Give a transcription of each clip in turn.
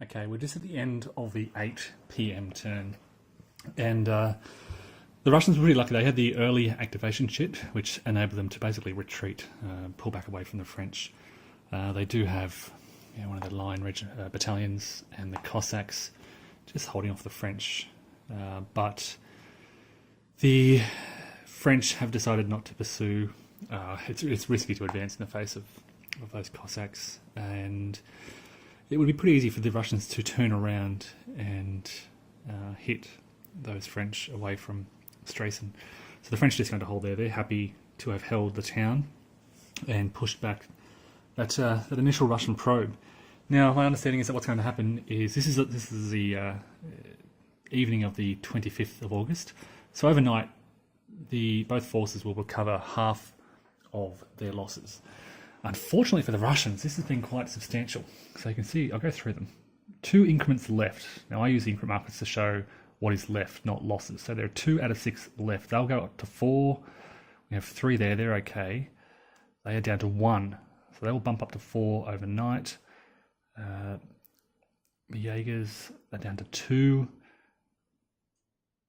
Okay, we're just at the end of the 8 p.m. turn, and the Russians were really lucky. They had the early activation chit, which enabled them to basically retreat, pull back away from the French. They do have one of the line battalions and the Cossacks just holding off the French, but the French have decided not to pursue. It's risky to advance in the face of those Cossacks, and it would be pretty easy for the Russians to turn around and hit those French away from Stralsund. So the French are just going to hold there. They're happy to have held the town and pushed back that initial Russian probe. Now, my understanding is that what's going to happen is this is the evening of the 25th of August. So overnight, both forces will recover half of their losses. Unfortunately for the Russians, this has been quite substantial. So you can see, I'll go through them. 2 increments left. Now I use the increment markers to show what is left, not losses. So there are 2 out of 6 left. They'll go up to 4. We have 3 there, they're okay. They are down to 1. So they will bump up to 4 overnight. The Jaegers are down to 2.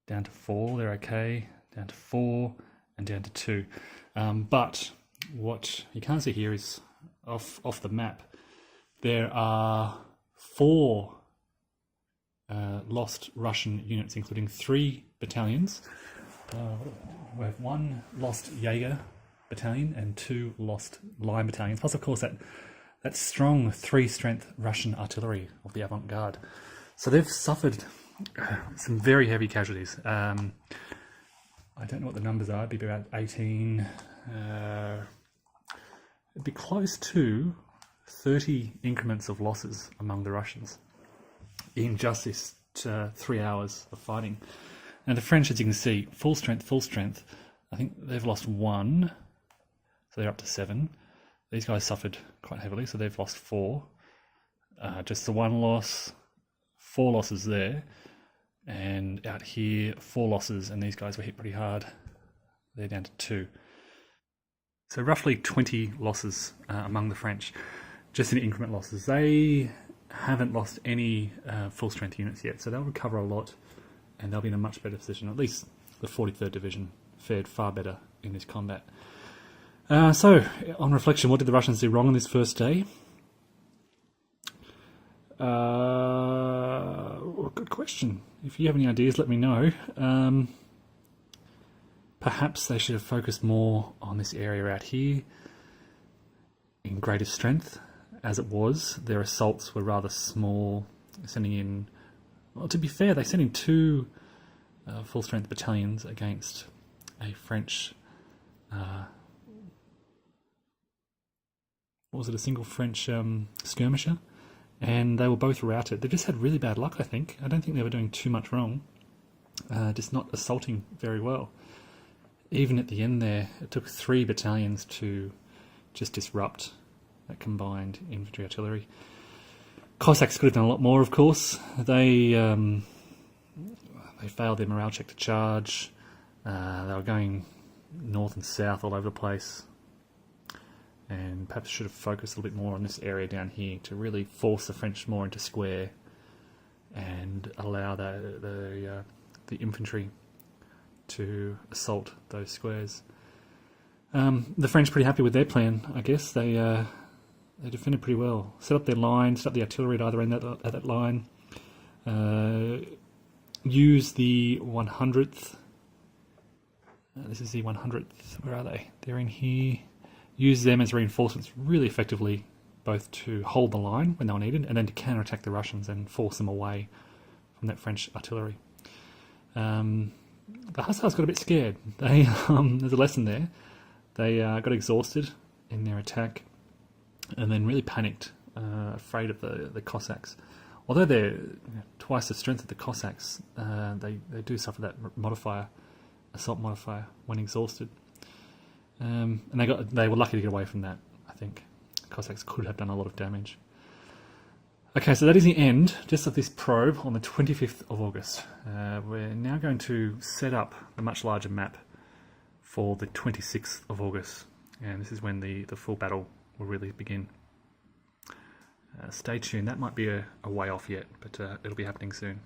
Down to 4, they're okay. Down to 4 and down to 2. But what you can't see here is off the map. There are 4 lost Russian units, including 3 battalions. We have 1 lost Jaeger battalion and 2 lost line battalions. Plus, of course, that strong 3-strength Russian artillery of the avant-garde. So they've suffered some very heavy casualties. I don't know what the numbers are. It'd be about 18. It'd be close to 30 increments of losses among the Russians in just this 3 hours of fighting. And the French, as you can see, full strength. I think they've lost 1, so they're up to 7. These guys suffered quite heavily, so they've lost 4. Just the 1 loss, 4 losses there. And out here, 4 losses, and these guys were hit pretty hard. They're down to 2. So roughly 20 losses among the French, just in increment losses. They haven't lost any full-strength units yet, so they'll recover a lot, and they'll be in a much better position. At least the 43rd Division fared far better in this combat. So, on reflection, what did the Russians do wrong on this first day? Good question. If you have any ideas, let me know. Perhaps they should have focused more on this area out here in greater strength. As it was, their assaults were rather small, sending in... Well, to be fair, they sent in 2 full-strength battalions against a French... what was it, a single French skirmisher? And they were both routed. They just had really bad luck, I think. I don't think they were doing too much wrong. Just not assaulting very well. Even at the end there, it took 3 battalions to just disrupt that combined infantry artillery. Cossacks could have done a lot more, of course. They failed their morale check to charge. They were going north and south all over the place. And perhaps should have focused a little bit more on this area down here to really force the French more into square and allow the infantry to assault those squares. The French pretty happy with their plan, I guess. They defended pretty well. Set up their line, set up the artillery at either end of that line. Use the 100th. This is the 100th. Where are they? They're in here. Use them as reinforcements really effectively, both to hold the line when they were needed and then to counterattack the Russians and force them away from that French artillery. The Hussars got a bit scared. There's a lesson there. They got exhausted in their attack and then really panicked, afraid of the Cossacks. Although they're twice the strength of the Cossacks, they do suffer that assault modifier when exhausted. And they were lucky to get away from that, I think. Cossacks could have done a lot of damage. Okay, so that is the end just of this probe on the 25th of August. We're now going to set up a much larger map for the 26th of August. And this is when the full battle will really begin. Stay tuned. That might be a way off yet, but it'll be happening soon.